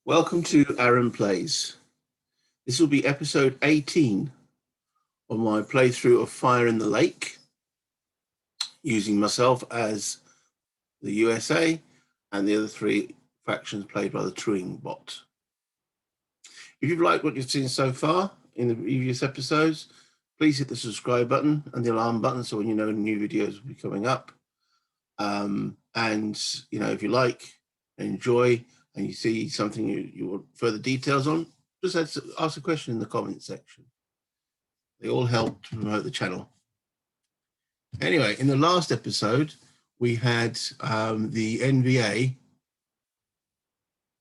Welcome to Aaron Plays. This will be episode 18 of my playthrough of Fire in the Lake, using myself as the USA and the other three factions played by the Tru'ng bot. If you've liked what you've seen so far in the previous episodes, please hit the subscribe button and the alarm button so when you know new videos will be coming up. And if you like, enjoy, and you see something you want further details on, just ask a question in the comment section. They all help to promote the channel. Anyway, in the last episode, we had the NBA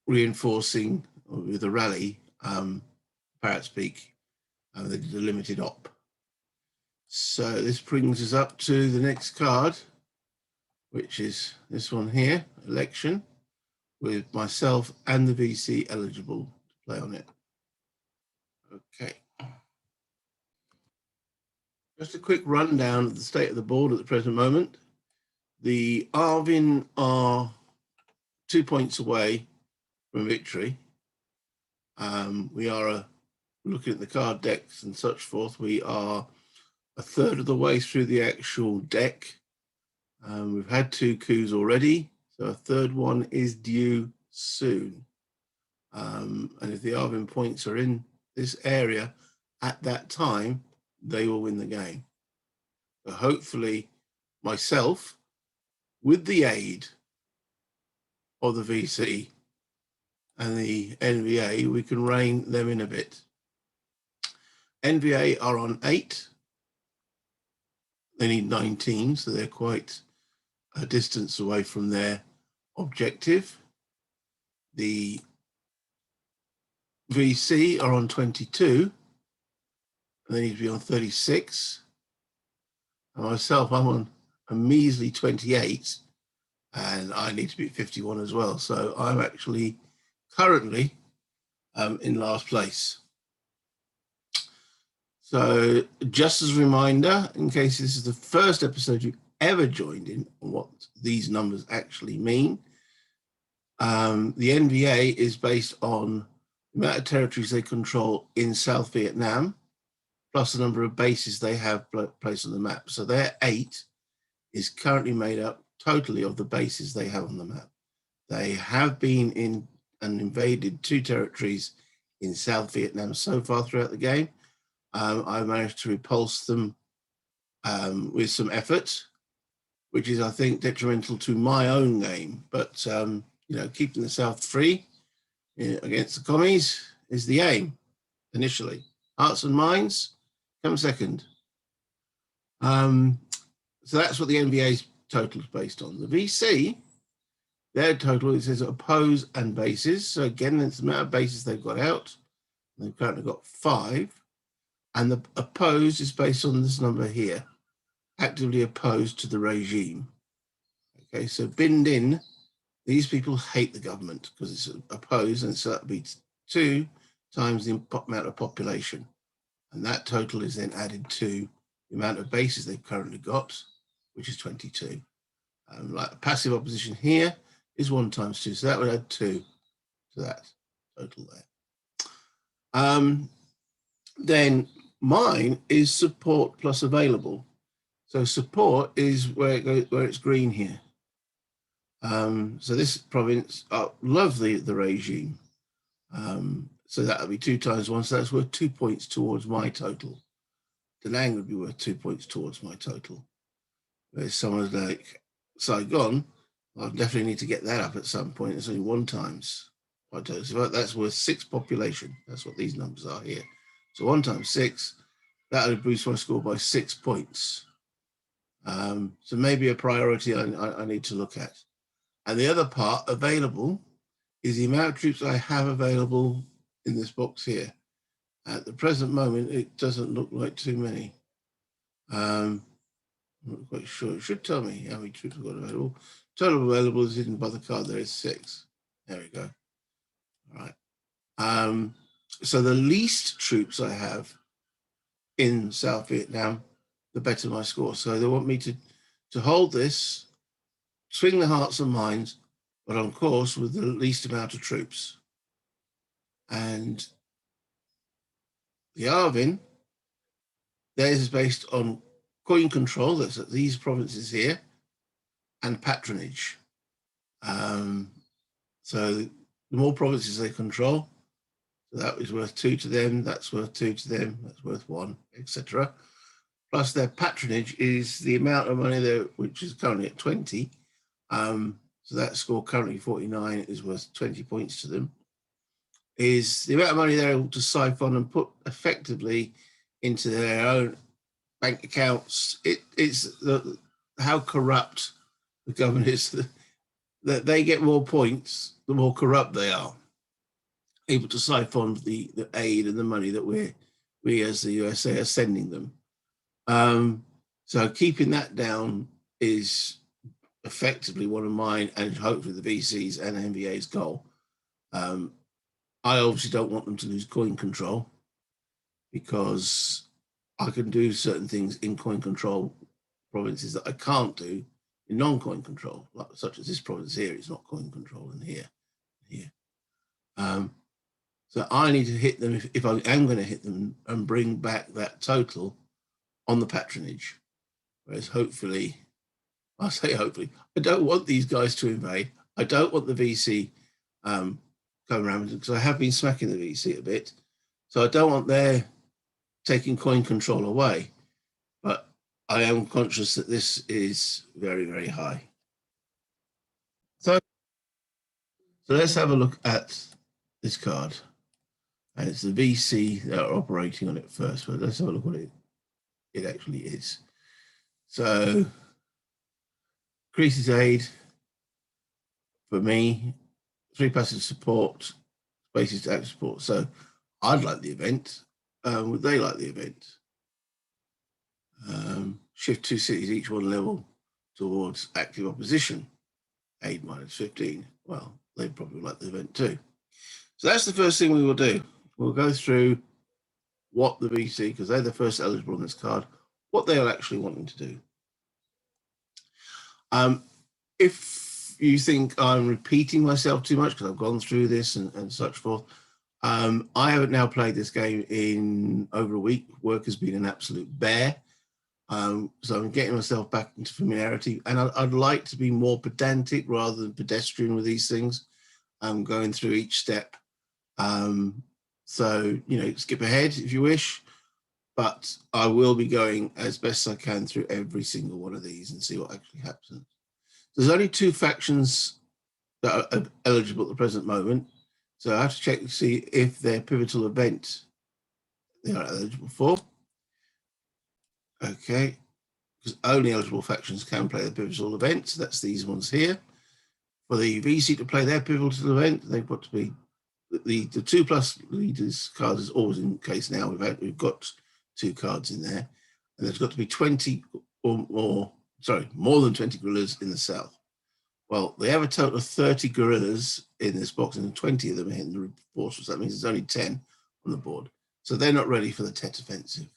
reinforcing with a rally, Parrots Peak, they did a limited op. So this brings us up to the next card, which is this one here, election, with myself and the VC eligible to play on it. Okay. Just a quick rundown of the state of the board at the present moment. The Arvin are 2 points away from victory. We are looking at the card decks and such forth. We are a third of the way through the actual deck. We've had 2 coups already, so a third one is due soon. And if the Arvin points are in this area at that time, they will win the game. So hopefully myself, with the aid of the VC and the NVA, we can rein them in a bit. NVA are on 8. They need 19, so they're quite a distance away from their objective. The VC are on 22. They need to be on 36. And myself, I'm on a measly 28, and I need to be at 51 as well. So I'm actually currently in last place. So just as a reminder, in case this is the first episode you've ever joined in on what these numbers actually mean, the NVA is based on the amount of territories they control in South Vietnam, plus the number of bases they have placed on the map. So their 8 is currently made up totally of the bases they have on the map. They have been in and invaded 2 territories in South Vietnam so far throughout the game. I managed to repulse them with some effort, which is, I think, detrimental to my own game. But, keeping the South free against the commies is the aim initially. Hearts and minds come second. So that's what the NVA's total is based on. The VC, their total, it says oppose and bases. So again, it's the amount of bases they've got out. They've currently got 5. And the opposed is based on this number here, actively opposed to the regime. Okay, so binned in, these people hate the government because it's opposed, and so that would be 2 times the amount of population. And that total is then added to the amount of bases they've currently got, which is 22. Like passive opposition here is 1 times 2, so that would add 2 to that total there. Then mine is support plus available. So support is where it's green here. So this province love the regime. So that would be 2 times 1. So that's worth 2 points towards my total. Da Nang would be worth 2 points towards my total. Whereas someone like Saigon, I'll definitely need to get that up at some point. It's only 1 times my total. So that's worth 6 population. That's what these numbers are here. So 1 times 6, that would boost my score by 6 points. So maybe a priority I need to look at. And the other part, available, is the amount of troops I have available in this box here. At the present moment, it doesn't look like too many. I'm not quite sure. It should tell me how many troops I've got available. Total available is hidden by the card. There is 6. There we go. All right. So the least troops I have in South Vietnam, the better my score. So they want me to hold this, swing the hearts and minds, but on course with the least amount of troops. And the Arvin, theirs is based on coin control, that's at these provinces here, and patronage. So the more provinces they control, so that is worth 2 to them, that's worth 2 to them, that's worth 1, etc. Plus their patronage is the amount of money there, which is currently at 20. So that score currently 49 is worth 20 points to them, is the amount of money they're able to siphon and put effectively into their own bank accounts. It's how corrupt the government is, that they get more points the more corrupt they are, able to siphon the aid and the money that we as the USA are sending them. So keeping that down is effectively one of mine and hopefully the VC's and NVA's goal. I obviously don't want them to lose coin control, because I can do certain things in coin control provinces that I can't do in non-coin control, like, such as this province here. It's not coin control in here. So I need to hit them if I am going to hit them and bring back that total on the patronage. Whereas hopefully, I say hopefully, I don't want these guys to invade. I don't want the VC coming around, because I have been smacking the VC a bit. So I don't want their taking coin control away. But I am conscious that this is very, very high. So let's have a look at this card. And it's the VC that are operating on it first, but let's have a look what it actually is. So increases aid for me, 3 passive support, basis to active support. So I'd like the event. Would they like the event? Shift 2 cities, each 1 level towards active opposition. Aid -15. Well, they probably like the event too. So that's the first thing we will do. We'll go through what the VC, because they're the first eligible on this card, what they are actually wanting to do. If you think I'm repeating myself too much because I've gone through this and such forth, I haven't now played this game in over a week. Work has been an absolute bear. So I'm getting myself back into familiarity, and I'd like to be more pedantic rather than pedestrian with these things. I'm going through each step. So, skip ahead if you wish, but I will be going as best I can through every single one of these and see what actually happens. There's only 2 factions that are eligible at the present moment. So I have to check to see if their pivotal event they are eligible for. Okay, because only eligible factions can play the pivotal event. So that's these ones here. For the VC to play their pivotal event, they've got to be the 2+ leaders cards is always in case now. We've got 2 cards in there, and there's got to be 20 or more. Sorry, more than 20 guerrillas in the south. Well, they have a total of 30 guerrillas in this box, and 20 of them are in the reinforcements. That means there's only 10 on the board. So they're not ready for the Tet offensive.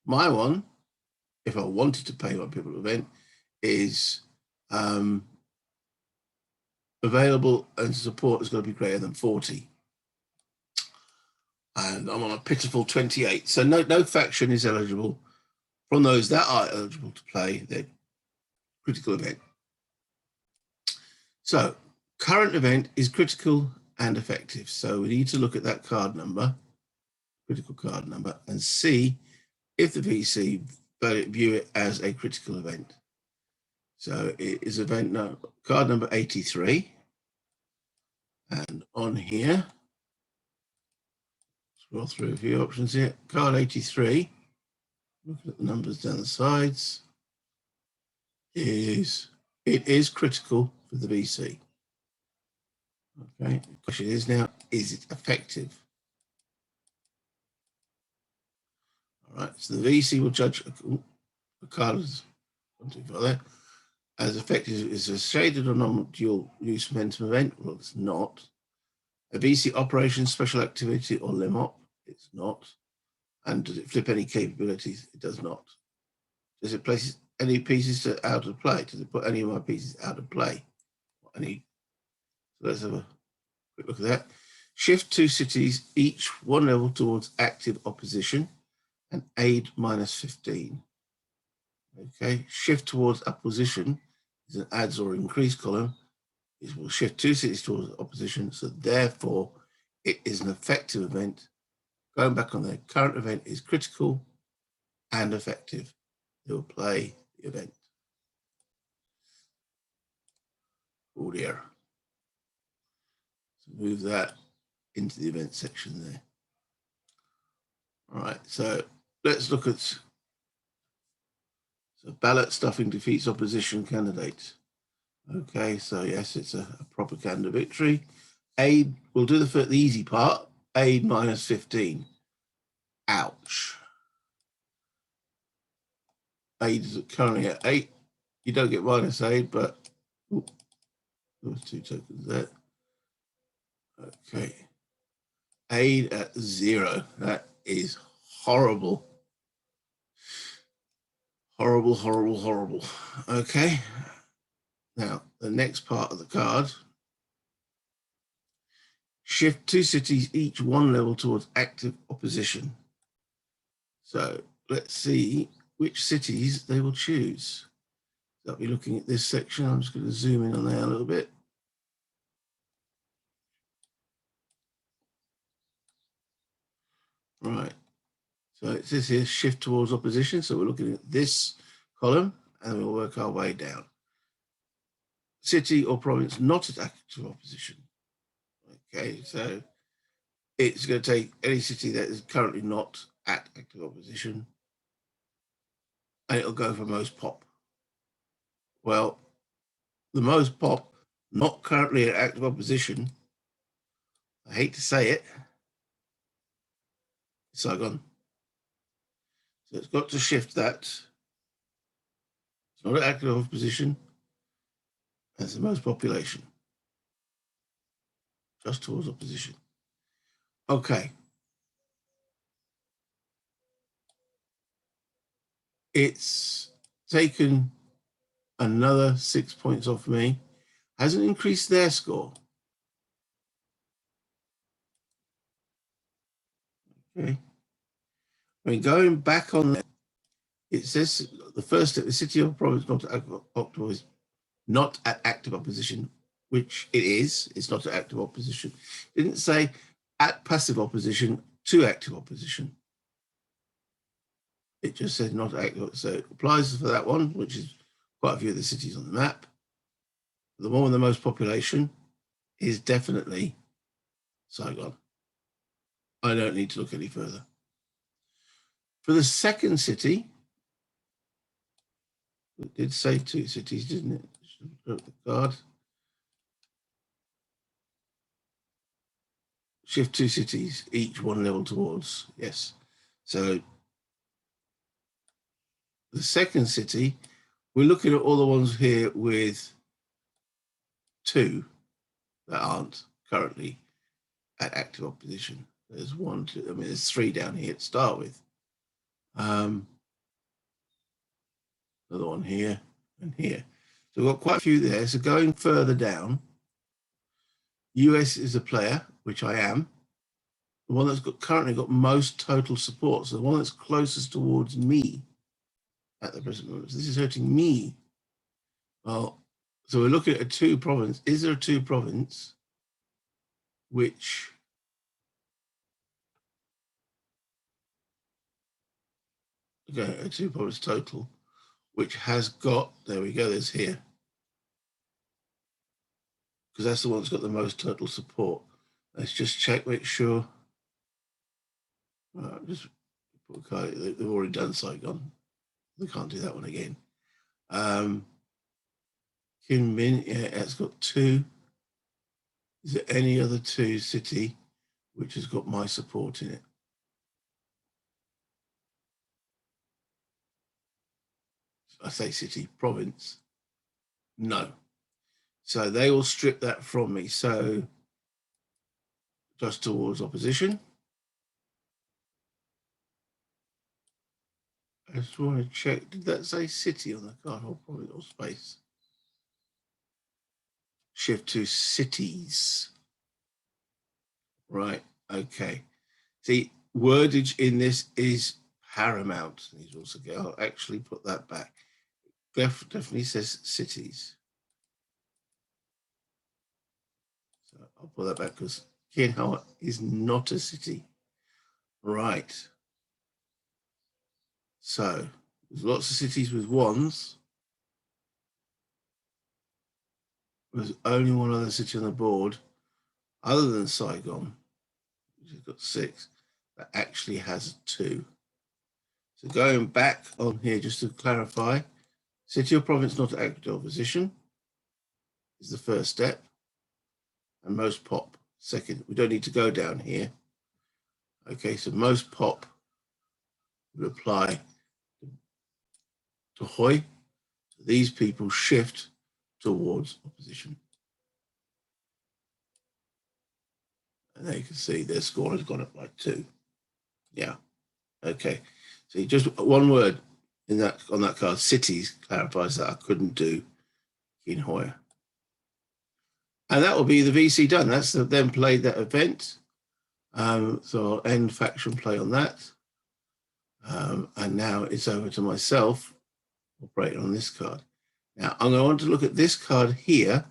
My one, if I wanted to play my pivotal event, is available and support is going to be greater than 40. And I'm on a pitiful 28. So no faction is eligible from those that are eligible to play their critical event. So current event is critical and effective. So we need to look at that card number, critical card number, and see if the VC view it as a critical event. So it is event card number 83. And on here, scroll through a few options here. Card 83, looking at the numbers down the sides, it is critical for the VC. Okay, the question is now, is it effective? All right, so the VC will judge the card as effective as a shaded or non-dual use momentum event. Well, it's not. A VC operation, special activity, or LEMOP, it's not. And does it flip any capabilities? It does not. Does it place any pieces out of play? Does it put any of my pieces out of play? So let's have a quick look at that. Shift 2 cities, each 1 level towards active opposition, and aid -15. Okay, shift towards opposition is an adds or increase column. It will shift 2 cities towards opposition, so therefore it is an effective event. Going back on the current event is critical and effective. It will play the event. Oh dear. So move that into the event section there. All right, so let's look at ballot stuffing defeats opposition candidate. Okay, so yes, it's a propaganda victory. Aid, we'll do the easy part, aid -15. Ouch. Aid is currently at 8. You don't get -8, but those 2 tokens there. Okay. Aid at 0. That is horrible. Horrible, horrible, horrible. Okay. Now, the next part of the card. Shift 2 cities, each 1 level towards active opposition. So let's see which cities they will choose. So I'll be looking at this section. I'm just going to zoom in on there a little bit. Right. So it says here, shift towards opposition. So we're looking at this column and we'll work our way down. City or province not at active opposition. Okay, so it's going to take any city that is currently not at active opposition and it'll go for most pop. Well, the most pop, not currently at active opposition, I hate to say it, Saigon. So it's got to shift that. It's not at active opposition. That's the most population. Just towards opposition. Okay. It's taken another 6 points off me. Hasn't increased their score. Okay. I mean, going back on that, it says the first step, the city or province not at active opposition, which it is. It's not at active opposition. It didn't say at passive opposition to active opposition. It just said not active. So it applies for that one, which is quite a few of the cities on the map. The one with the most population is definitely Saigon. I don't need to look any further. For the second city, it did say 2 cities, didn't it? The card. Shift 2 cities, each 1 level towards. Yes. So the second city, we're looking at all the ones here with 2 that aren't currently at active opposition. There's 1, 2, I mean, there's 3 down here to start with. Another one here and here. So we've got quite a few there. So going further down, US is a player, which I am. The one that's currently got most total support. So the one that's closest towards me at the present moment. So this is hurting me. Well, so we're looking at a 2 province. Is there a 2 province which okay, a 2 province total, which has got, there we go, there's here. Because that's the one that's got the most total support. Let's just check, make sure. Just put a card, they've already done Saigon. They can't do that one again. Kinmen, yeah, it's got 2. Is there any other 2 city which has got my support in it? I say city, province. No. So they will strip that from me. So just towards opposition. I just want to check. Did that say city on the card or probably or space? Shift to cities. Right. Okay. See, wordage in this is paramount. I'll actually put that back. Definitely says cities. So I'll put that back because Kienhauer is not a city. Right. So there's lots of cities with ones. There's only one other city on the board, other than Saigon, which has got 6, that actually has 2. So going back on here, just to clarify, city or province not active opposition is the first step, and most pop second. We don't need to go down here. Okay, so most pop would apply to Hoi. So these people shift towards opposition. And there you can see their score has gone up by 2. Yeah. Okay. So just one word in that on that card, cities, clarifies that I couldn't do in Hoya. And that will be the VC done. That's then played that event. So I'll end faction play on that. And now it's over to myself operating on this card. Now I'm going to want to look at this card here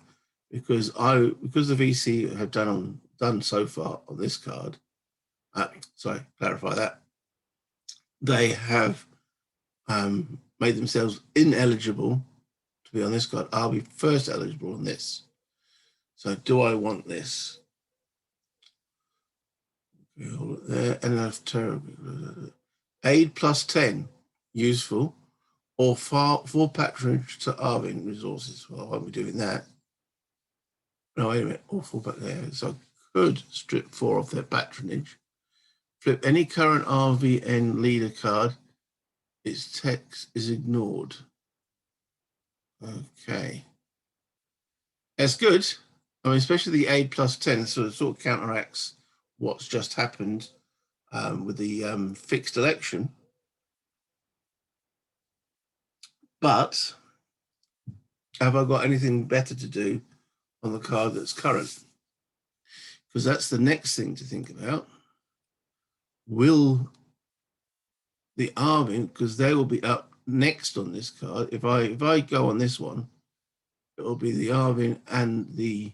because the VC have done so far on this card. Clarify that. They have made themselves ineligible to be on this card. I'll be first eligible on this. So do I want this? Enough terrible. Aid plus 10, useful, or 4 patronage to Arvin resources. Well, why are we doing that? No, wait a minute. Or 4 patronage. So I could strip 4 off their patronage. Flip any current RVN leader card. Its text is ignored. Okay. That's good. I mean, especially the aid plus 10, so it sort of counteracts what's just happened with the fixed election. But have I got anything better to do on the card that's current? Because that's the next thing to think about. Will the Arvin, because they will be up next on this card. If I go on this one, it will be the Arvin and the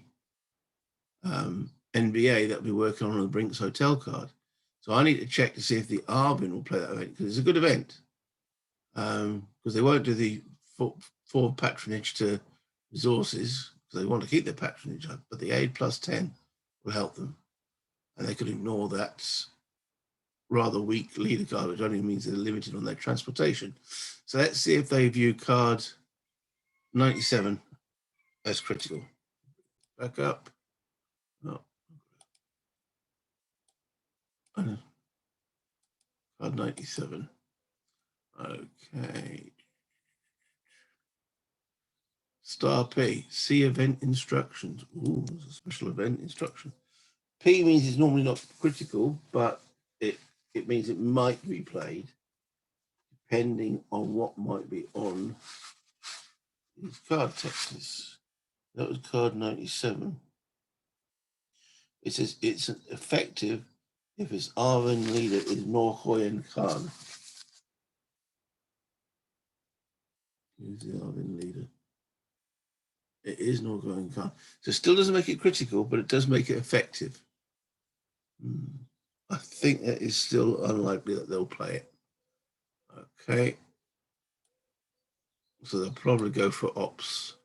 NBA that will be working on the Brinks Hotel card. So I need to check to see if the Arvin will play that event because it's a good event. Because they won't do the 4 patronage to resources because they want to keep their patronage up, but the aid plus 10 will help them. And they could ignore that rather weak leader card, which only means they're limited on their transportation. So let's see if they view card 97 as critical. Back up. Oh. Card 97. Okay. Star P. See event instructions. Ooh, there's a special event instruction. P means it's normally not critical, but it means it might be played depending on what might be on these card texts. That was card 97. It says it's effective if its Arvin leader is Norhoyan Khan. Who's the Arvin leader? It is Norhoyan Khan. So it still doesn't make it critical, but it does make it effective. I think that is still unlikely that they'll play it. Okay. So they'll probably go for ops.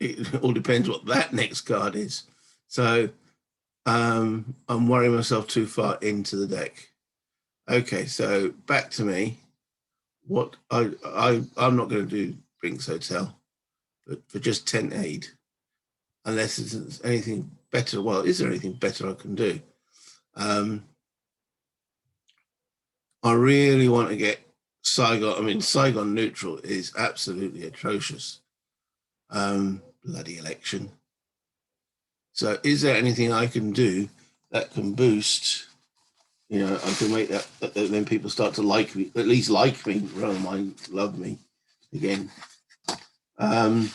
It all depends what that next card is. So I'm worrying myself too far into the deck. Okay, so back to me. What I'm not going to do Brinks Hotel, but for just 10 aid, unless there's anything better. Well, is there anything better I can do? I really want to get Saigon. I mean, Saigon neutral is absolutely atrocious. Bloody election. So is there anything I can do that can boost, I can make that then people start to like me, at least like me, rather than love me again. The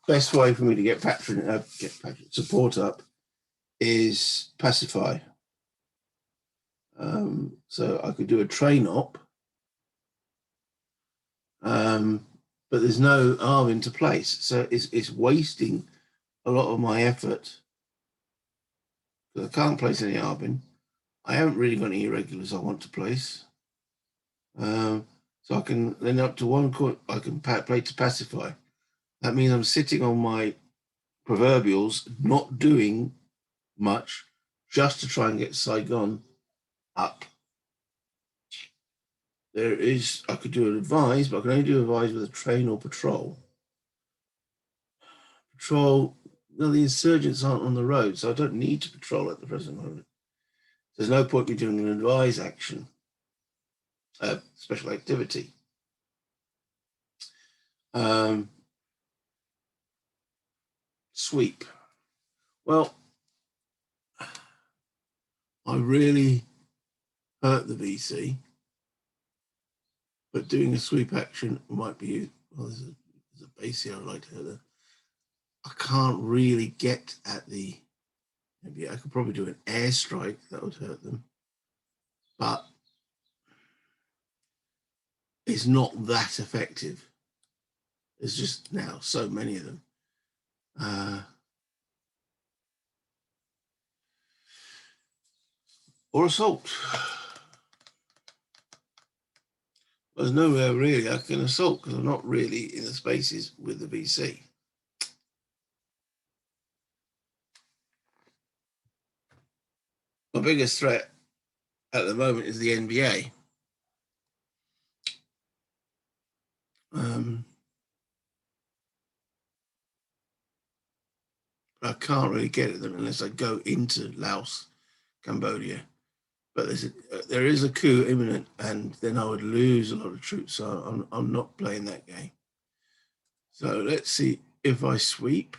best way for me to get patron support up is pacify. So I could do a train op, but there's no arm into place. So it's wasting a lot of my effort because I can't place any arbin. I haven't really got any irregulars I want to place. So I can then up to one coin, I can play to pacify. That means I'm sitting on my proverbials, not doing much, just to try and get Saigon up. There is, I could do an advise, but I can only do advise with a train or patrol. Patrol, no, the insurgents aren't on the road, so I don't need to patrol at the present moment. There's no point in doing an advise action, special activity. Sweep. Well, I really hurt the VC, but doing a sweep action might be, well, there's a base here I'd like to hurt them. I can't really get at the, maybe I could probably do an airstrike that would hurt them, but it's not that effective. There's just now so many of them. Or assault. There's nowhere really I can assault because I'm not really in the spaces with the VC. My biggest threat at the moment is the NBA. I can't really get at them unless I go into Laos, Cambodia. But there is a coup imminent, and then I would lose a lot of troops. So I'm not playing that game. So let's see if I sweep.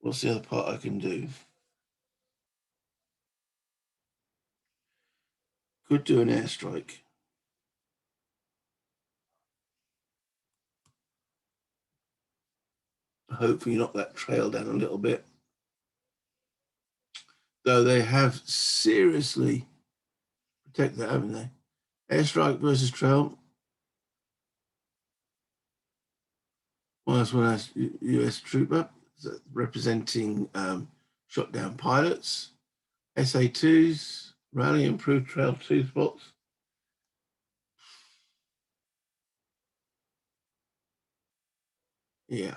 What's the other part I can do? Could do an airstrike. Hopefully knock that trail down a little bit. Though they have seriously protected that, haven't they? Airstrike versus trail. -1 US trooper representing shot down pilots. SA2s, rally improved trail 2 spots. Yeah.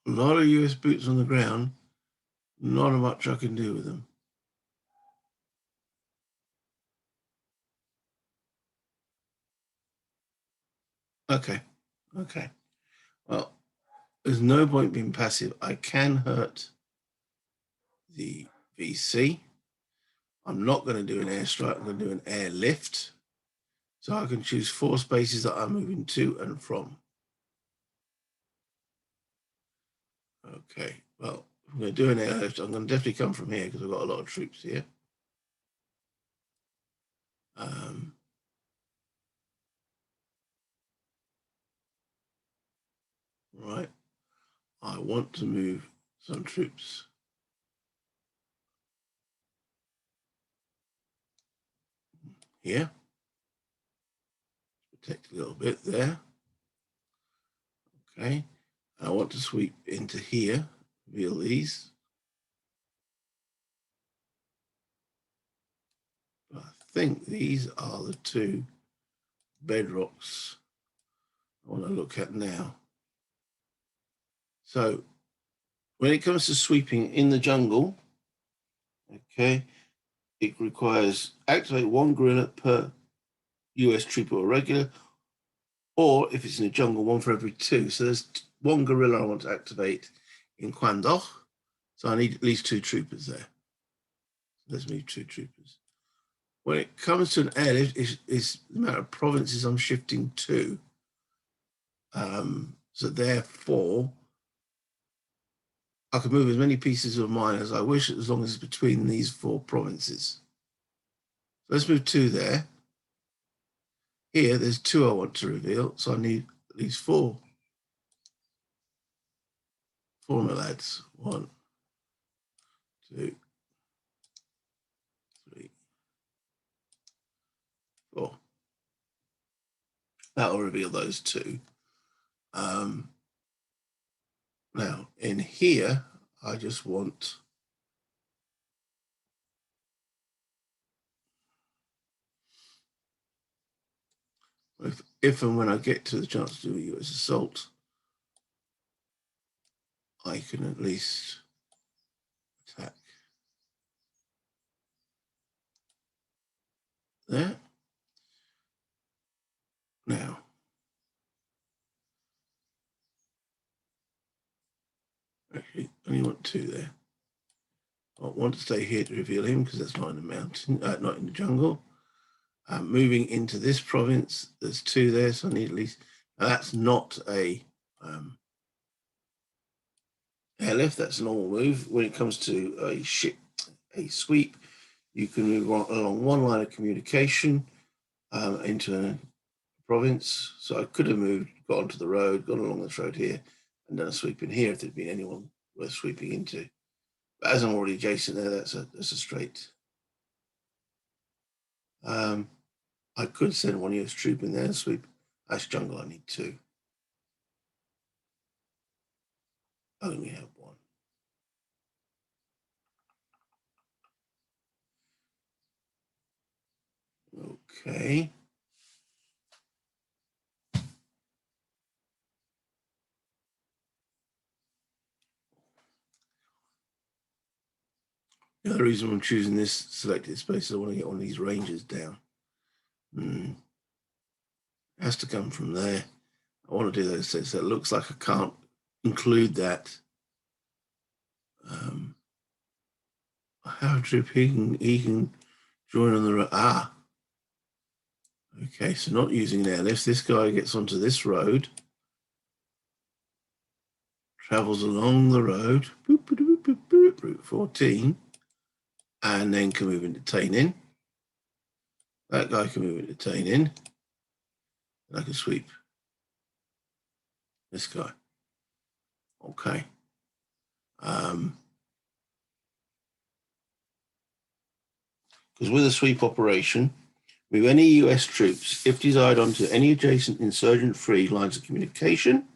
A lot of US boots on the ground. Not much I can do with them. Okay. Well, there's no point being passive. I can hurt the VC. I'm not going to do an airstrike. I'm going to do an airlift. So I can choose 4 spaces that I'm moving to and from. Okay. Well, I'm going to do an airlift. I'm going to definitely come from here because I've got a lot of troops here. Right. I want to move some troops here. Protect a little bit there. Okay. I want to sweep into here, reveal these. I think these are the 2 bedrocks I want to look at now. So when it comes to sweeping in the jungle, okay, it requires activate 1 guerrilla per US trooper or regular, or if it's in the jungle, 1 for every 2. So there's 1 guerrilla I want to activate in Quan Doch. So I need at least 2 troopers there. Let's move 2 troopers. When it comes to an airlift, it's the amount of provinces I'm shifting to. So therefore, I can move as many pieces of mine as I wish, as long as it's between these 4 provinces. So let's move 2 there. Here, there's 2 I want to reveal, so I need at least 4. 4 more lads. 1, 2, 3, 4. That will reveal those two. Now, in here, I just want if and when I get to the chance to do a US assault, I can at least attack there. Now, actually, I only want 2 there. I want to stay here to reveal him because that's not in the mountain, not in the jungle. Moving into this province, there's 2 there, so I need at least. Now that's not a airlift. That's a normal move. When it comes to a sweep, you can move along one line of communication into a province. So I could have got onto the road, gone along this road here, and done a sweep in here if there'd been anyone worth sweeping into. But as I'm already adjacent there, that's a straight. I could send 1 US troop in there and sweep. That's jungle. I need 2. I only have 1. Okay. The other reason I'm choosing this selected space is I want to get one of these ranges down. It has to come from there. I want to do those things. So it looks like I can't include that. I have a troop. He can join on the road. Okay, so not using an airlift. This guy gets onto this road, travels along the road, Route 14, and then can move into Tainin. That guy can move into Tainin. And I can sweep this guy. Okay. Because with a sweep operation, move any US troops, if desired, onto any adjacent insurgent-free lines of communication,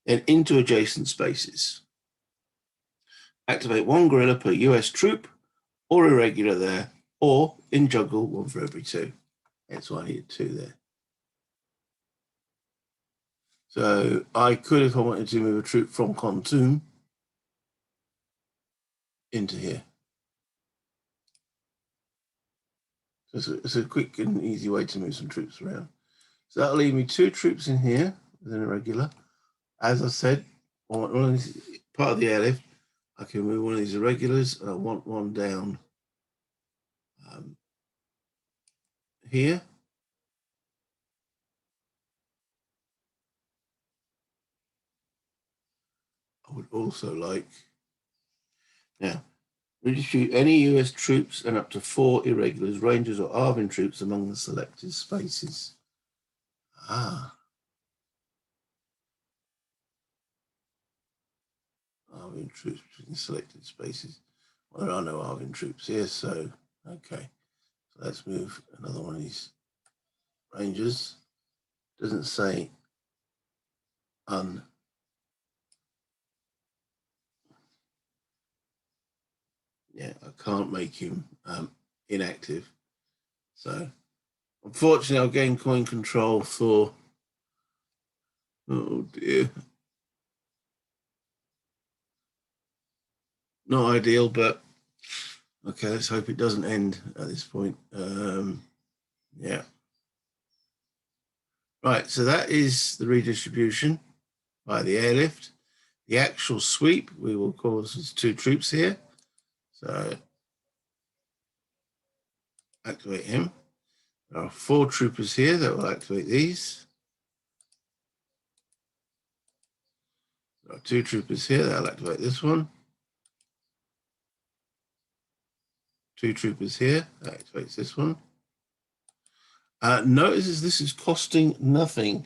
then into adjacent spaces. Activate 1 guerrilla per US troop, or irregular there, or in jungle, 1 for every 2. That's why I needed 2 there. So I could, if I wanted to, move a troop from Khartoum into here. So it's a quick and easy way to move some troops around. So that'll leave me 2 troops in here with an irregular. As I said, part of the airlift, I can move one of these irregulars, and I want one down here. I would also like, now, redistribute any US troops and up to 4 irregulars, rangers, or Arvin troops among the selected spaces. Arvin troops between selected spaces. Well, there are no Arvin troops here, so okay. So let's move another one of these rangers. Doesn't say yeah, I can't make him inactive. So unfortunately, I'll gain coin control for, oh dear. Not ideal, but okay, let's hope it doesn't end at this point. Yeah. Right, so that is the redistribution by the airlift. The actual sweep, we will cause 2 troops here. So activate him. There are 4 troopers here that will activate these. There are 2 troopers here that will activate this one. 2 troopers here that activates this one. Notice this is costing nothing.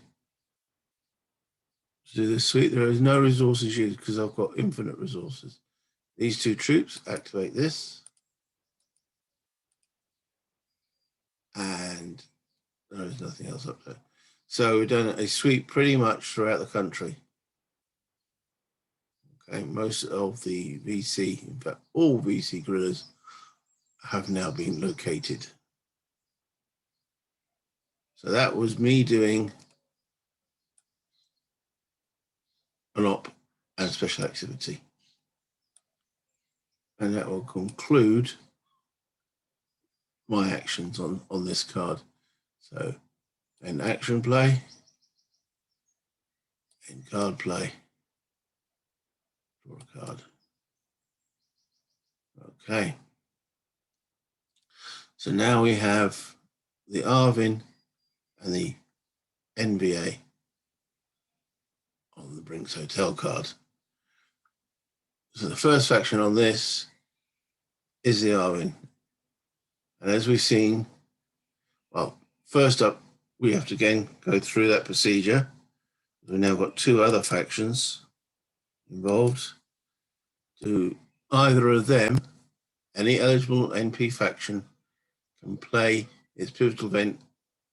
To do this sweep, there is no resources used because I've got infinite resources. These two troops activate this. And there is nothing else up there. So we've done a sweep pretty much throughout the country. Okay, most of the VC, in fact, all VC guerrillas have now been located. So that was me doing an op and special activity. And that will conclude my actions on this card. So an action play, in card play, draw a card. Okay. So now we have the Arvin and the NVA on the Brinks Hotel card. So the first faction on this is the Arvin. And as we've seen, well, first up, we have to again go through that procedure. We've now got two other factions involved. To either of them, any eligible NP faction can play its pivotal event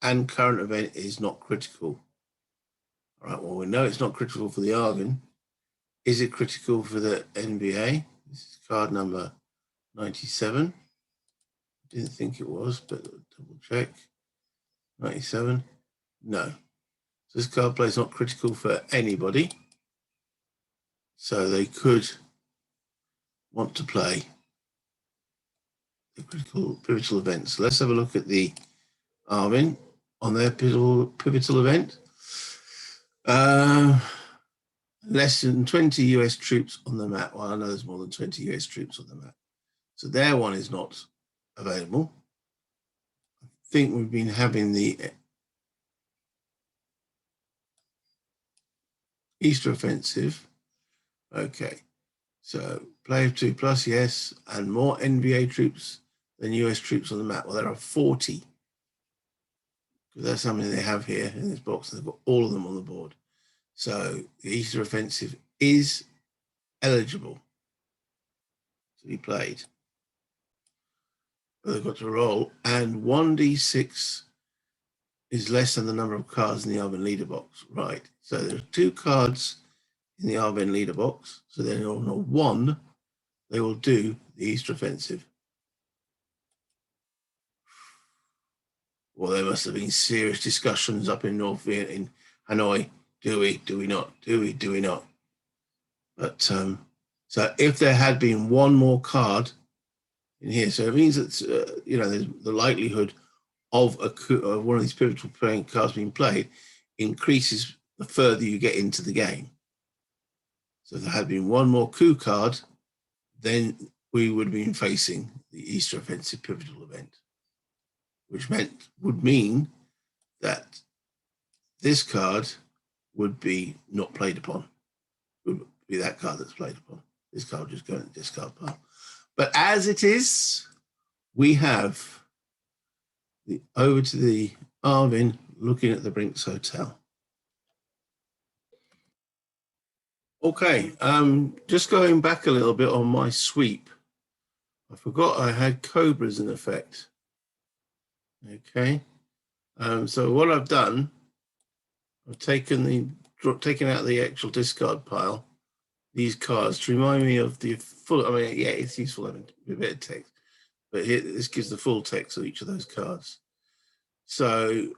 and current event is not critical. All right, well, we know it's not critical for the Arvin. Is it critical for the NBA? This is card number 97. Didn't think it was, but double check. 97. No. So this card play is not critical for anybody. So they could want to play the critical pivotal event. So let's have a look at the Arvin on their pivotal event. Less than 20 US troops on the map. Well, I know there's more than 20 US troops on the map. So their one is not available. I think we've been having the Easter offensive. Okay. So play of 2+, yes, and more NVA troops than US troops on the map. Well, there are 40. Because that's something they have here in this box. They've got all of them on the board. So the Easter offensive is eligible to be played. But they've got to roll, and 1d6 is less than the number of cards in the Arvin leader box. Right. So there are 2 cards in the Arvin leader box. So then on a 1, they will do the Easter offensive. Well, there must have been serious discussions up in North Vietnam, in Hanoi. Do we not? Do we not? But so if there had been one more card in here, so it means that there's the likelihood of one of these pivotal playing cards being played increases the further you get into the game. So if there had been one more coup card, then we would have been facing the Easter offensive pivotal event, which would mean that this card would be not played upon. Would be that card that's played upon. This card would just go in the discard pile. But as it is, we have over to the Arvin looking at the Brinks Hotel. Okay, just going back a little bit on my sweep. I forgot I had cobras in effect. Okay, so what I've done, I've taken out the actual discard pile, these cards to remind me of the full. I mean, yeah, it's useful having a bit of text, but here, this gives the full text of each of those cards. So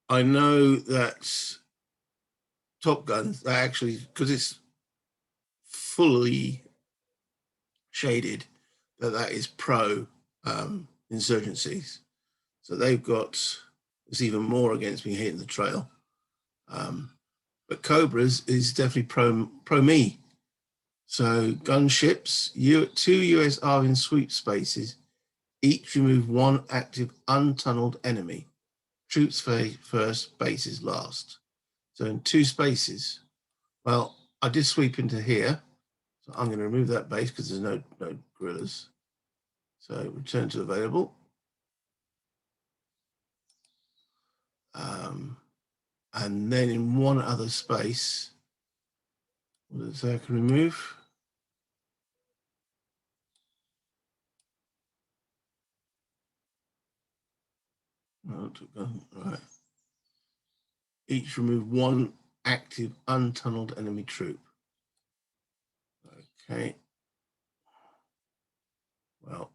I know that Top Gun, actually, because it's fully shaded, that is pro insurgencies. So they've got, it's even more against being hit in the trail. But Cobras is definitely pro me. So gunships, 2 US Arvin sweep spaces, each remove 1 active untunneled enemy. Troops first, bases last. So in 2 spaces, well, I did sweep into here. So I'm going to remove that base because there's no guerrillas. So return to available. And then in 1 other space, What does it say I can remove? Right. Each remove one active untunneled enemy troop. Okay. Well,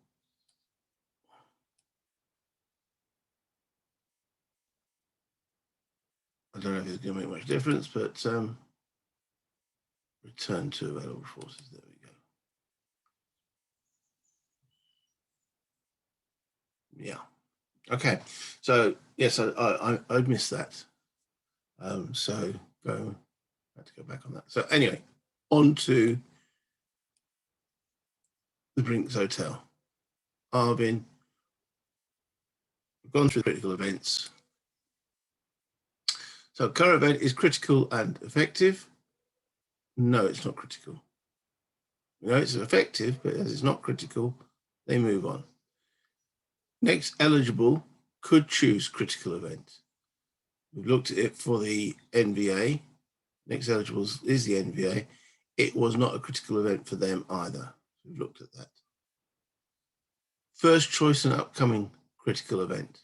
I don't know if it's going to make much difference, but return to available forces. There we go. Yeah. Okay. So yes, I missed that. So I had to go back on that. So anyway, on to the Brinks Hotel. Arvin, we've gone through the critical events. So current event is critical and effective. No, it's not critical. No, it's effective, but as it's not critical, they move on. Next eligible could choose critical event. We've looked at it for the NVA. Next eligible is the NVA. It was not a critical event for them either. We've looked at that. First choice and upcoming critical event.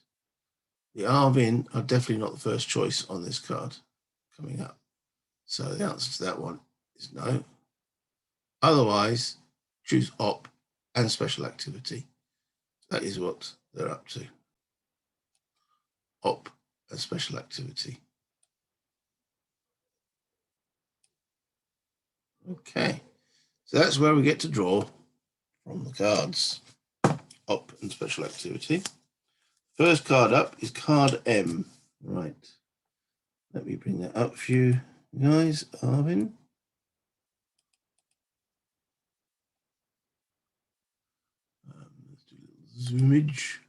The Arvin are definitely not the first choice on this card coming up. So the answer to that one is no. Otherwise, choose op and special activity. That is what they're up to. Op and special activity. Okay, so that's where we get to draw from the cards. Op and special activity. First card up is card M. Right. Let me bring that up for you guys, Arvin. Let's do a little zoomage.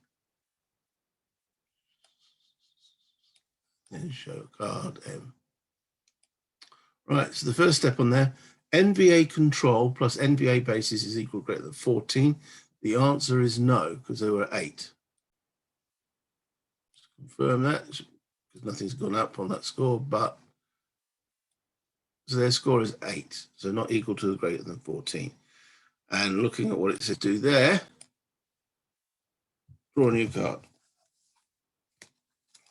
And show card M. Right, so the first step on there, NVA control plus NVA bases is equal or greater than 14. The answer is no, because there were 8. Just confirm that, because nothing's gone up on that score, but so their score is 8, so not equal to the greater than 14. And looking at what it says do there, draw a new card.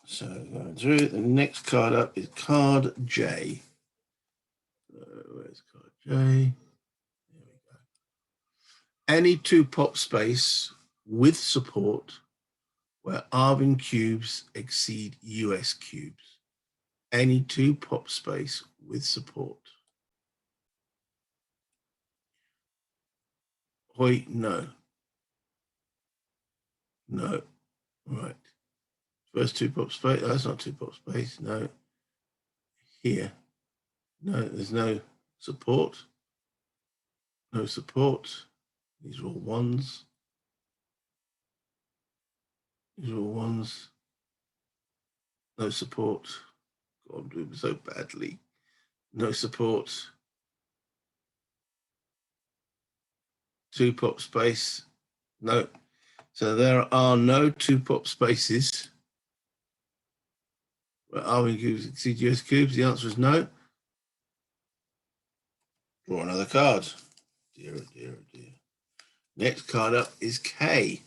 So going through, the next card up is card J. Where's card J? There we go. Any 2-pop space with support where Arvin cubes exceed US cubes. Any 2-pop space with support. Hoi, no. No. Right. First 2-pop space. That's not 2-pop space. No. Here. No, there's no support. No support. These are all ones. These are all ones. No support. God, I'm doing so badly. No support. 2-pop space. No. So there are no 2-pop spaces where Arvin cubes exceed US cubes. The answer is no. Draw another card. Dear, oh dear, oh dear. Next card up is K.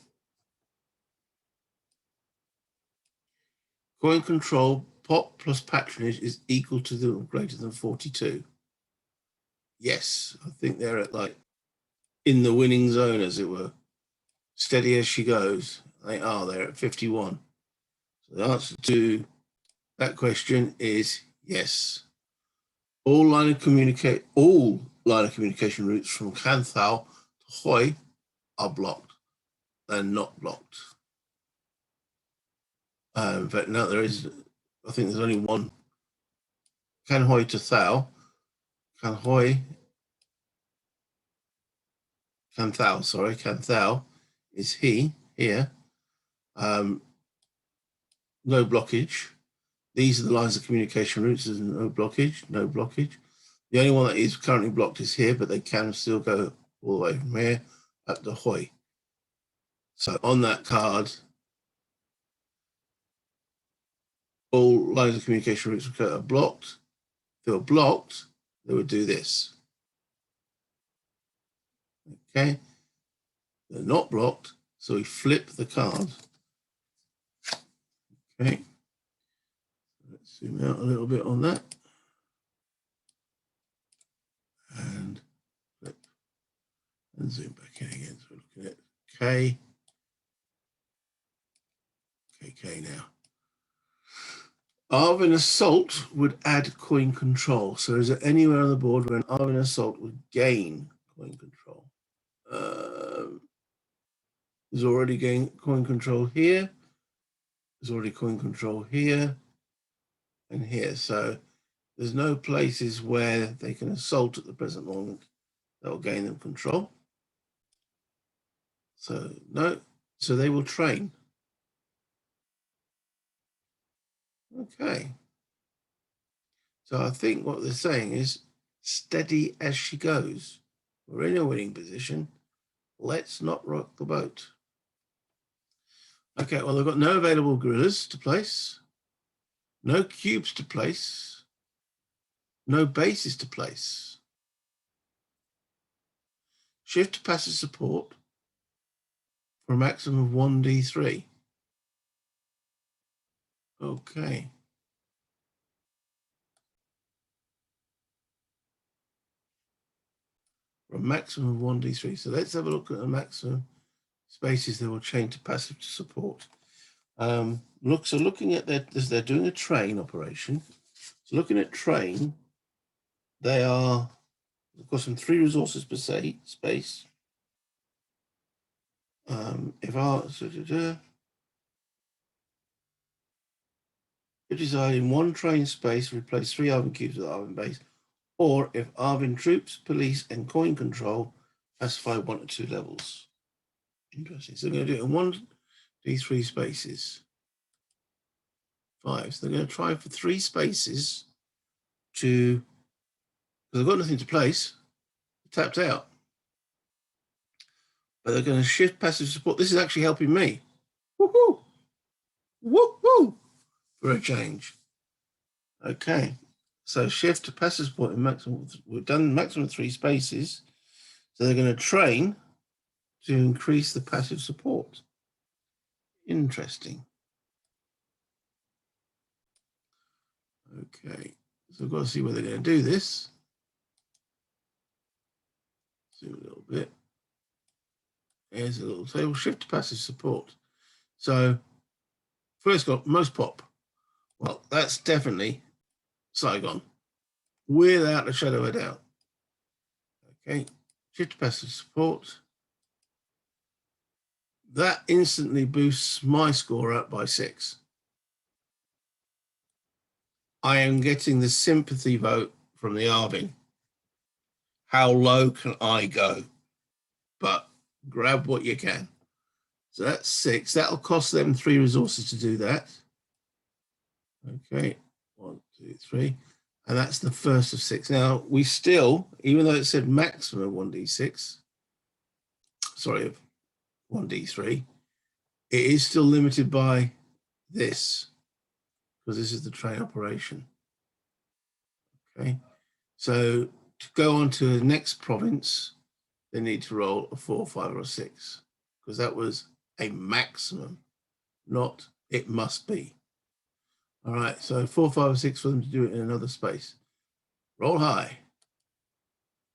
Coin control, pop plus patronage is equal to the greater than 42. Yes, I think they're at like in the winning zone, as it were. Steady as she goes. They are. They're at 51. So the answer to that question is yes. All line of communication routes from Canthal to Hoi are blocked. They're not blocked. In fact, no, there is. I think there's only one. Canhoi to Thal. Canthal is here. No blockage. These are the lines of communication routes. There's no blockage. The only one that is currently blocked is here, but they can still go all the way from here up to Hoi. So on that card, all lines of communication routes are blocked. If they're blocked, they would do this. Okay, they're not blocked, so we flip the card. Okay, let's zoom out a little bit on that. And flip and zoom back in again. So we're looking at K. K now. Arvin Assault would add coin control. So is there anywhere on the board where an Arvin Assault would gain coin control? There's already coin control here. There's already coin control here and here. So there's no places where they can assault at the present moment that will gain them control. So no, so they will train. Okay. So I think what they're saying is steady as she goes. We're in a winning position. Let's not rock the boat. Okay, well, they've got no available gorillas to place, no cubes to place, no bases to place. Shift to passive support for a maximum of 1d3. Okay. For a maximum of 1d3. So let's have a look at the maximum spaces they will change to passive to support. Looking at they're doing a train operation. So looking at train, they are, of course, from 3 resources per se space. If decide in 1 train space, replace 3 Arvin cubes with Arvin base, or if Arvin troops, police, and coin control, classify 1 to 2 levels. Interesting. So they're going to do it in 1d3 spaces. 5. So they're going to try for 3 spaces to, because they've got nothing to place, tapped out. But they're going to shift passive support. This is actually helping me. Woohoo! Woohoo! For a change. Okay. So shift to passive support in maximum. We've done maximum 3 spaces. So they're going to train to increase the passive support. Interesting. Okay. So I've got to see where they're going to do this. Zoom a little bit. Here's a little table. Shift to passive support. So first got most pop. Well, that's definitely Saigon, without a shadow of a doubt. Okay, shift to passive support. That instantly boosts my score up by 6. I am getting the sympathy vote from the Arvin. How low can I go? But grab what you can. So that's 6. That'll cost them 3 resources to do that. Okay, 1, 2, 3. And that's the first of 6. Now, we still, even though it said maximum 1d6, sorry, of 1d3, it is still limited by this, because this is the train operation. Okay, so to go on to the next province, they need to roll a 4, 5, or a 6, because that was a maximum, not it must be. All right, so 4, 5, or 6 for them to do it in another space. Roll high.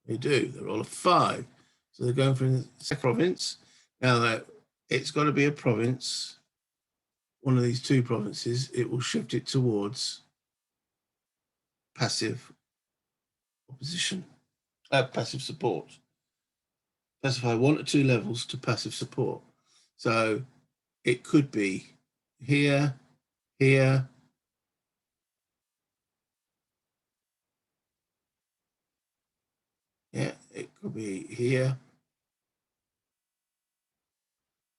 They do. They roll a 5. So they're going for the second province. Now, it's got to be a province, one of these 2 provinces. It will shift it towards passive opposition, passive support. Specify 1 to 2 levels to passive support. So it could be here, here, yeah, it could be here.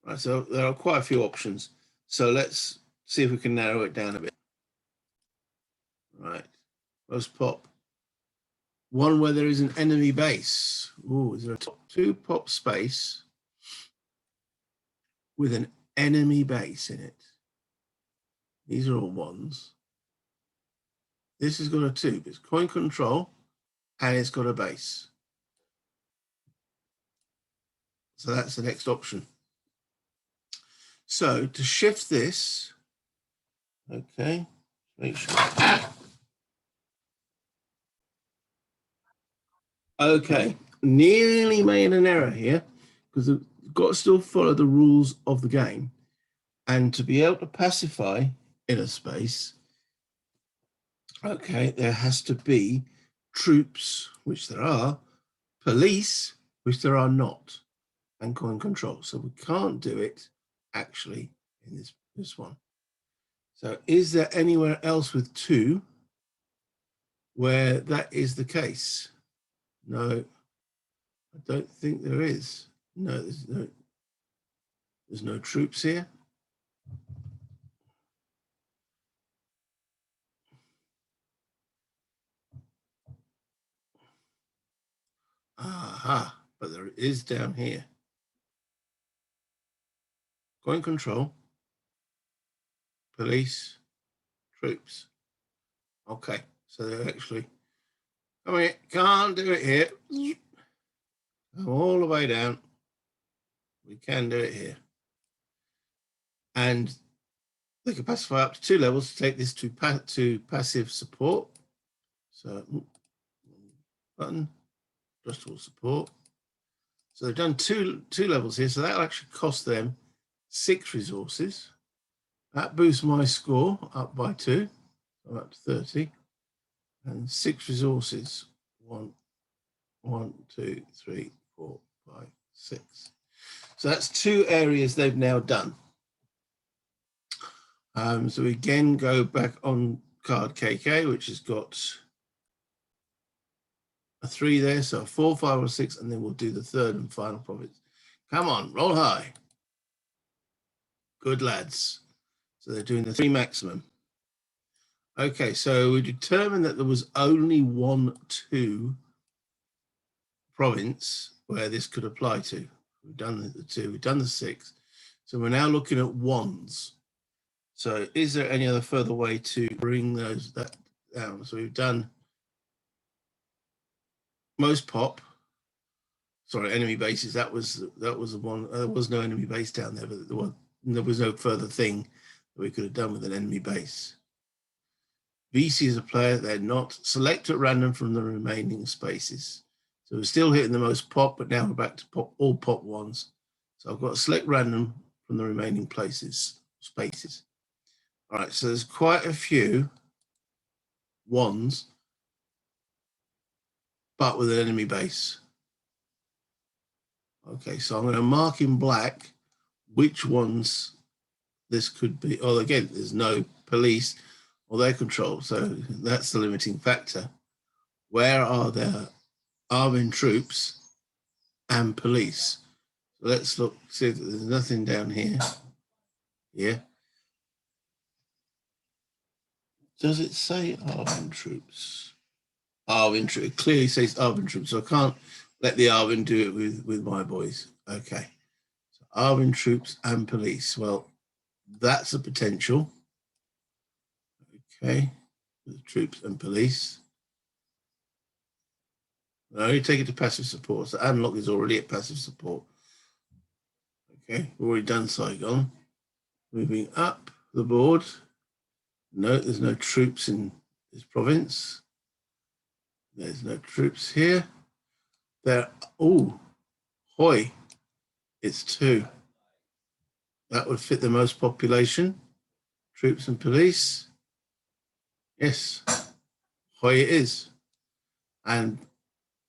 Right, so there are quite a few options. So let's see if we can narrow it down a bit. Right, most pop. 1 where there is an enemy base. Ooh, is there a top 2 pop space with an enemy base in it? These are all 1s. This has got a 2. It's coin control. and it's got a base. So that's the next option. So to shift this, okay, make sure. Okay, nearly made an error here because we've got to still follow the rules of the game. And to be able to pacify in a space, okay, there has to be troops, which there are, police, which there are not, and coin control. So we can't do it actually in this one. So is there anywhere else with 2 where that is the case? No, I don't think there is. No, there's no troops here. Aha, but there is down here. Coin control, police, troops. Okay, so they're actually, I mean, can't do it here. Go all the way down. We can do it here. And they can pacify up to 2 levels to take this to passive support. So, button, adjustable support. So they've done two levels here. So that'll actually cost them 6 resources. That boosts my score up by 2. I'm up to 30. And 6 resources. 1, 2, 3, 4, 5, 6. So that's 2 areas they've now done. So we again go back on card KK, which has got a 3 there, so a 4, 5, or 6, and then we'll do the third and final province. Come on, roll high. Good lads. So they're doing the 3 maximum. Okay, so we determined that there was only 1, 2 province where this could apply to. We've done the 2, we've done the 6. So we're now looking at 1s. So is there any other further way to bring that down? So we've done most pop. Sorry, enemy bases. That was the one. There was no enemy base down there, but there was no further thing that we could have done with an enemy base. VC is a player. They're not. Select at random from the remaining spaces. So we're still hitting the most pop, but now we're back to pop, all pop 1s. So I've got to select random from the remaining spaces. All right, so there's quite a few 1s, but with an enemy base. Okay, so I'm going to mark in black which ones this could be. Oh, again, there's no police or their control, so that's the limiting factor. Where are there armed troops and police? So let's look, see if there's nothing down here. Yeah. Does it say armed troops? Arvin troops. It clearly says Arvin troops, so I can't let the Arvin do it with my boys. Okay. So Arvin troops and police. Well, that's a potential. Okay. With troops and police. I only take it to passive support. So unlock is already at passive support. Okay, we've already done Saigon. Moving up the board. No, there's no troops in this province. There's no troops here. There, oh, Hoi, it's 2. That would fit the most population. Troops and police. Yes, Hoi it is. And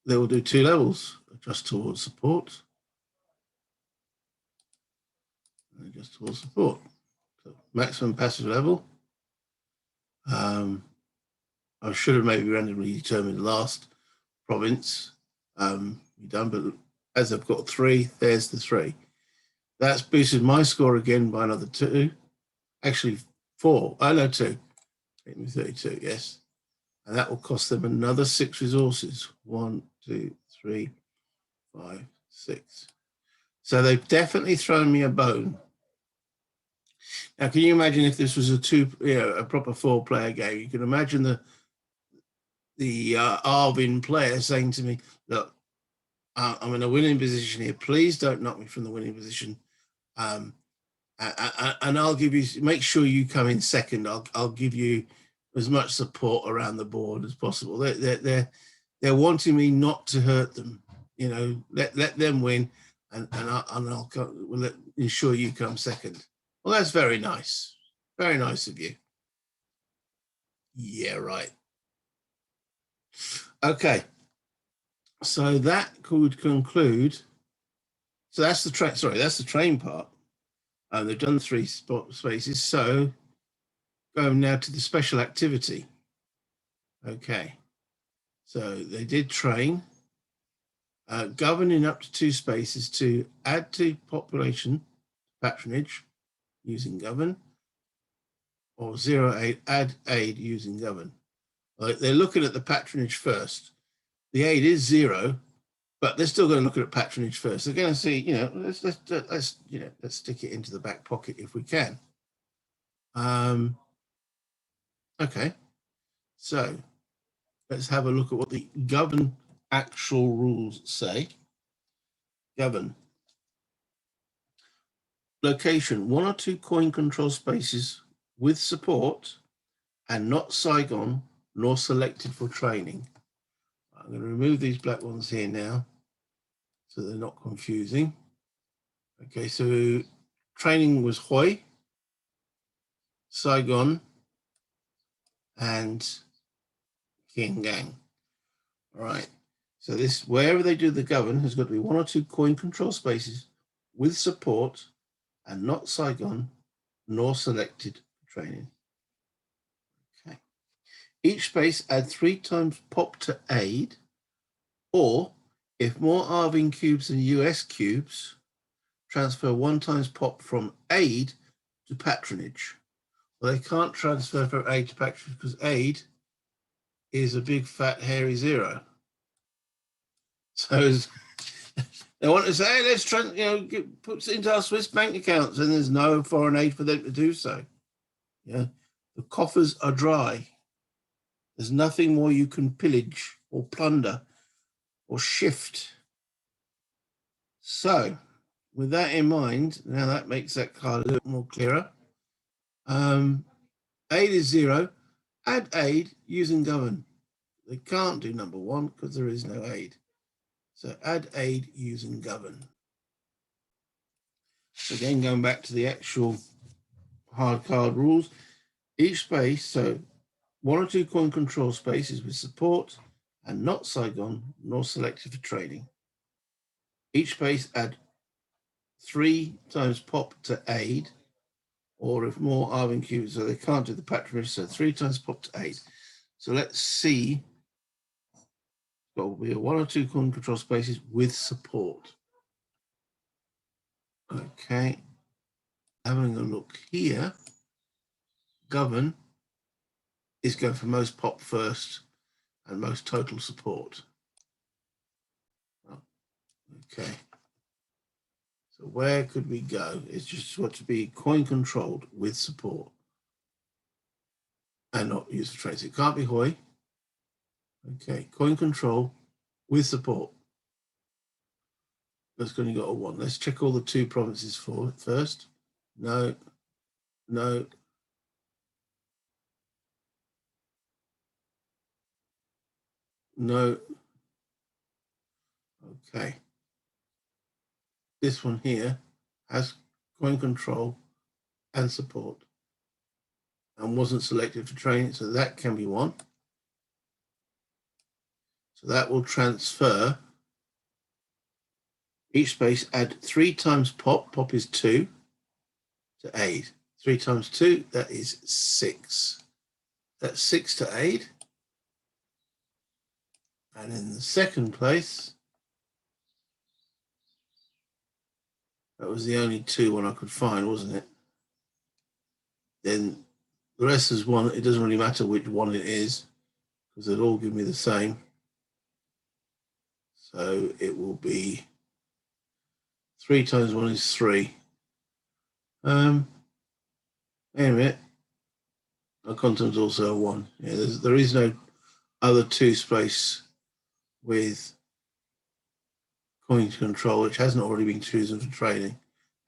they will do 2 levels. Adjust towards support. And adjust towards support. So maximum passive level. I should have maybe randomly determined the last province we done, but as I've got 3, there's the 3. That's boosted my score again by another 2. Actually, 4. Oh, no, 2. Make me 32, yes. And that will cost them another 6 resources. 1, 2, 3, 5, 6. So they've definitely thrown me a bone. Now, can you imagine if this was a proper 4-player game? You can imagine Arvin player saying to me, look, I'm in a winning position here. Please don't knock me from the winning position. And I'll give you, make sure you come in second. I'll give you as much support around the board as possible. They're wanting me not to hurt them. You know, let them win, and we'll ensure you come second. Well, that's very nice. Very nice of you. Yeah, right. Okay. So that could conclude. So that's the train. Sorry, that's the train part. They've done 3 spaces. So go now to the special activity. Okay. So they did train. Governing up to 2 spaces to add to population patronage using govern, or 08 add aid using govern. They're looking at the patronage first. The aid is 0, but they're still going to look at patronage first. They're going to see, you know, let's stick it into the back pocket if we can. Okay, so let's have a look at what the govern actual rules say. Govern. Location, 1 or 2 coin control spaces with support and not Saigon nor selected for training. I'm going to remove these black ones here now so they're not confusing. Okay, so training was Hoi, Saigon, and Kingang. All right, so this, wherever they do the govern, has got to be 1 or 2 coin control spaces with support and not Saigon nor selected for training. Okay. Each space add 3 times pop to aid, or if more Arvin cubes than US cubes, transfer 1 times pop from aid to patronage. Well, they can't transfer from aid to patronage because aid is a big fat hairy 0. So they want to say, hey, let's try, put it into our Swiss bank accounts, and there's no foreign aid for them to do so. Yeah, the coffers are dry. There's nothing more you can pillage or plunder or shift. So with that in mind, now that makes that card a little more clearer. Aid is 0. Add aid using govern. They can't do number 1 because there is no aid. So add aid using govern. So again, going back to the actual hard card rules, each space, so 1 or 2 coin control spaces with support and not Saigon nor selected for trading. Each space add 3 times pop to aid, or if more Arvin cubes, so they can't do the patronage, so 3 times pop to aid. So let's see. There will be 1 or 2 coin control spaces with support. Okay. Having a look here, govern is going for most pop first and most total support. Okay. So where could we go? It's just what to be coin controlled with support and not use the trade. So it can't be Hoi. Okay, coin control with support. That's only got a 1. Let's check all the 2 provinces for it first. No, no. No. Okay. This one here has coin control and support and wasn't selected for training, so that can be 1. So that will transfer. Each space add 3 times pop. Pop is 2 to aid. 3 times 2, that is 6. That's 6 to aid. And in the second place, that was the only 2 one I could find, wasn't it? Then the rest is 1. It doesn't really matter which one it is because they'll all give me the same. So it will be 3 times 1 is 3. Wait a minute. A quantum's also a 1. Yeah, there is no other two space with coin control, which hasn't already been chosen for training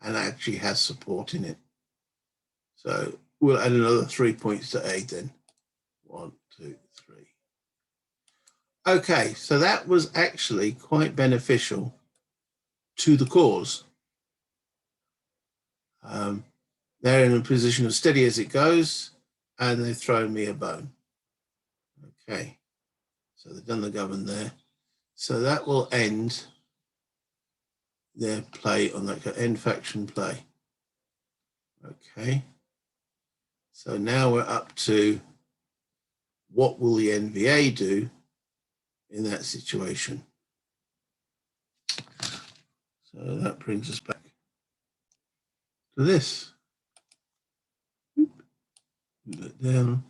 and actually has support in it. So we'll add another 3 points to aid then. 1, 2, 3. Okay, so that was actually quite beneficial to the cause. They're in a position of steady as it goes, and they've thrown me a bone. Okay, so they've done the govern there. So that will end their play on that, end faction play. Okay, so now we're up to what will the NVA do in that situation? So that brings us back to this. Move that down.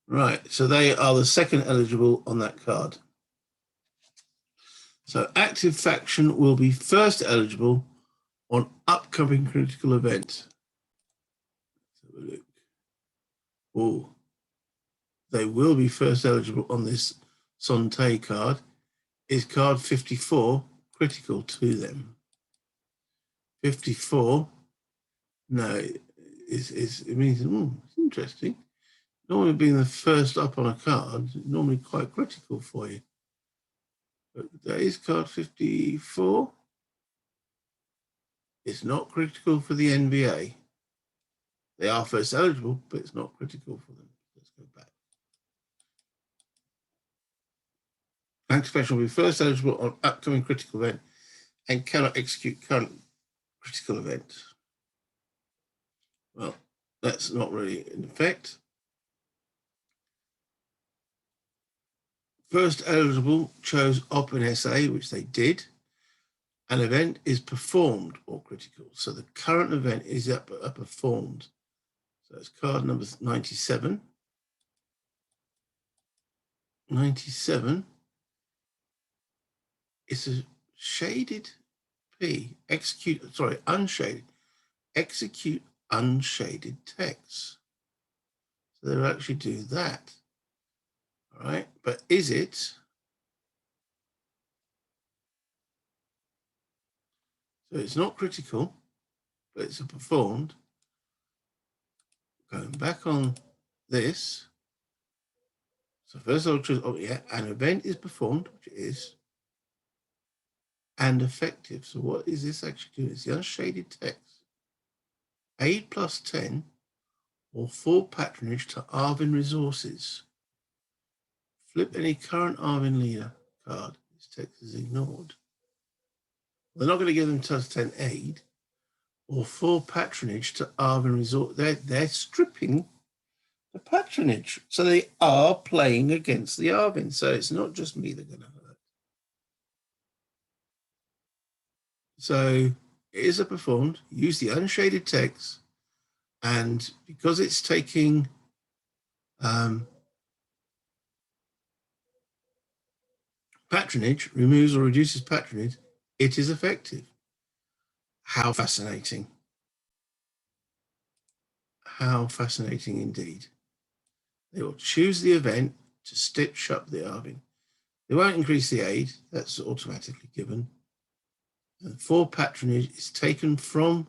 Right, so they are the second eligible on that card. So active faction will be first eligible on upcoming critical event. Let's have a look. Oh, they will be first eligible on this Sonte card. Is card 54 critical to them? 54, no, it means, it's interesting. Normally being the first up on a card is normally quite critical for you. But that is card 54. It's not critical for the NBA. They are first eligible, but it's not critical for them. Let's go back. Active faction will be first eligible on upcoming critical event and cannot execute current critical event. Well, that's not really in effect. First eligible chose Open SA, which they did. An event is performed or critical. So the current event is performed. So it's card number 97. 97. It's a shaded P. Unshaded. Execute unshaded text. So they'll actually do that. All right, but is it? So it's not critical, but it's a performed. Going back on this. So first I'll choose, an event is performed, which it is, and effective. So what is this actually doing? It's the unshaded text. Aid plus 10 or 4 patronage to Arvin resources. Flip any current Arvin leader card. This text is ignored. They're not going to give them plus 10 aid or 4 patronage to Arvin resort. They're stripping the patronage. So they are playing against the Arvin. So it's not just me they're going to hurt. So it is a performed. Use the unshaded text. And because it's taking patronage, removes or reduces patronage, it is effective. How fascinating. How fascinating indeed. They will choose the event to stitch up the Arvin. They won't increase the aid, that's automatically given. And 4 patronage is taken from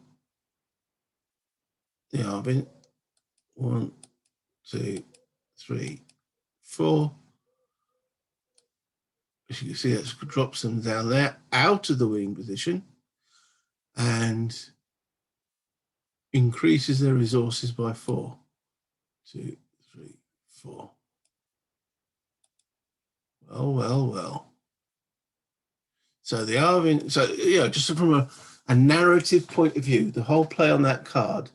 the Arvin. 1, 2, 3, 4. As you can see, that drops them down there out of the winning position and increases their resources by 4. 2, 3, 4. Well. So the Arvin, just from a narrative point of view, the whole play on that card,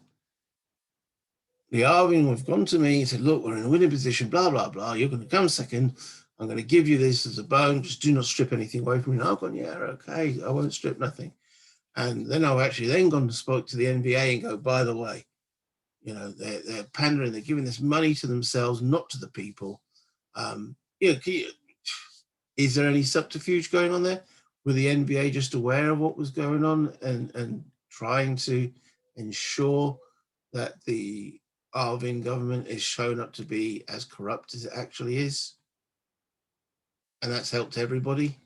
the Arvin have gone to me and said, look, we're in a winning position, blah, blah, blah. You're going to come second. I'm going to give you this as a bone. Just do not strip anything away from me. And I've gone, yeah, okay. I won't strip nothing. And then I've actually then gone to spoke to the NVA and go, by the way, they're pandering. They're giving this money to themselves, not to the people. Is there any subterfuge going on there? Were the NVA just aware of what was going on and trying to ensure that the Arvin government is shown up to be as corrupt as it actually is? and that's helped everybody.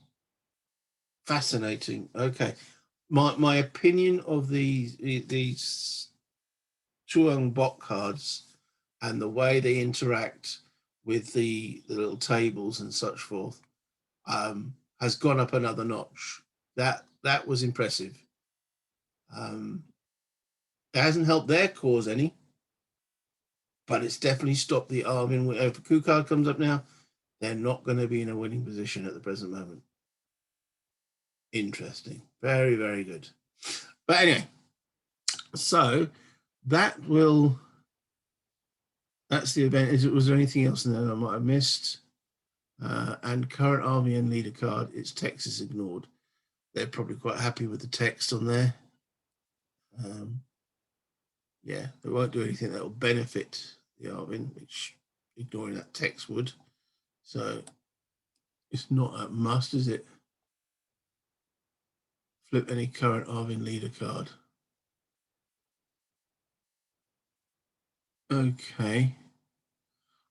Fascinating. Okay. My opinion of these Tru'ng bot cards and the way they interact with the little tables and such forth has gone up another notch. That was impressive. It hasn't helped their cause any, but it's definitely stopped the Arvin. If a coup card comes up now, they're not going to be in a winning position at the present moment. Interesting. Very, very good. But anyway, so that's the event. Was there anything else in there I might have missed? And current RVN leader card, its text is ignored. They're probably quite happy with the text on there. Yeah, they won't do anything that will benefit the Arvin, which ignoring that text would. So it's not a must, is it? Flip any current Arvin leader card. Okay.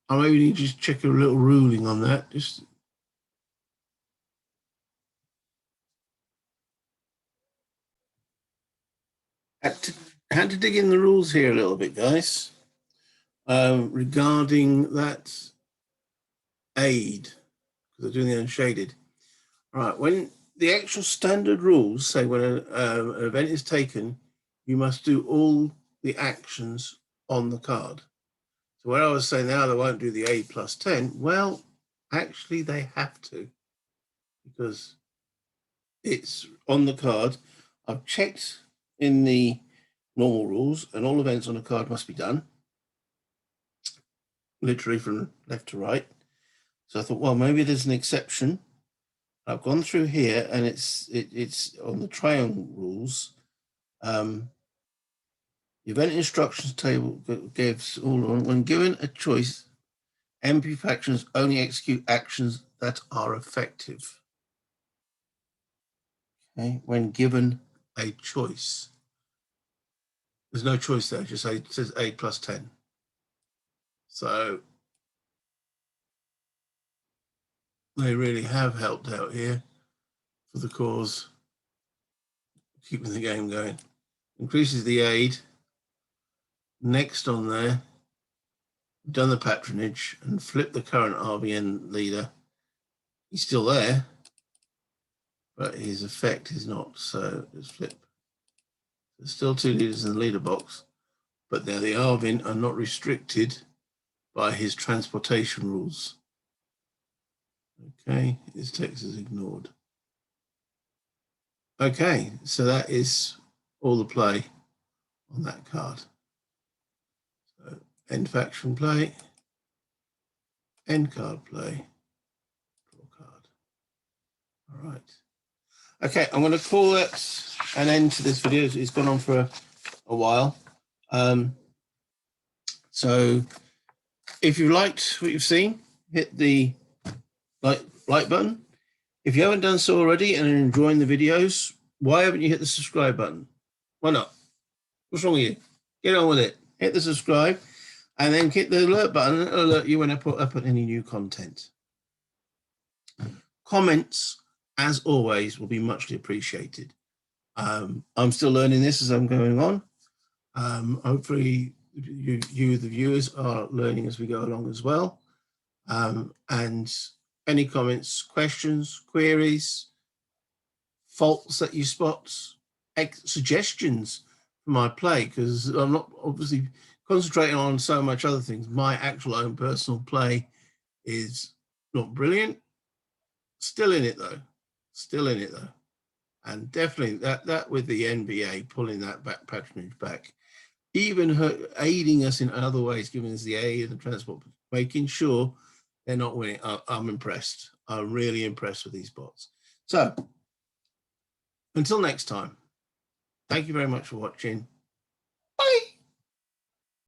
I maybe need to just check a little ruling on that. Just had to dig in the rules here a little bit, guys, regarding that aid, because they're doing the unshaded. All right, when the actual standard rules say when an event is taken, you must do all the actions on the card. So where I was saying now they won't do the aid plus 10, well, actually they have to, because it's on the card. I've checked in the normal rules, and all events on a card must be done, literally from left to right. So I thought, well, maybe there's an exception. I've gone through here, and it's on the Tru'ng rules. The event instructions table gives all when given a choice, MP factions only execute actions that are effective. Okay, when given a choice. There's no choice there, just it says 8 plus 10. So they really have helped out here for the cause, keeping the game going. Increases the aid. Next on there, done the patronage and flipped the current RVN leader. He's still there, but his effect is not. So let's flip. There's still 2 leaders in the leader box, but now the Arvin are not restricted by his transportation rules. Okay, his text is ignored. Okay, so that is all the play on that card. So end faction play, end card play, draw card. All right. Okay, I'm going to call it an end to this video. It's gone on for a while. So if you liked what you've seen, hit the like button. If you haven't done so already and are enjoying the videos, why haven't you hit the subscribe button? Why not? What's wrong with you? Get on with it. Hit the subscribe and then hit the alert button. It'll alert you when I put any new content. Comments, as always, will be muchly appreciated. I'm still learning this as I'm going on. Hopefully you, the viewers, are learning as we go along as well. And any comments, questions, queries, faults that you spot, suggestions for my play, because I'm not obviously concentrating on so much other things. My actual own personal play is not brilliant. Still in it though. And definitely that with the NBA pulling that patronage back, even her aiding us in other ways, giving us the aid and transport, making sure they're not winning. I'm impressed. I'm really impressed with these bots. So until next time, thank you very much for watching.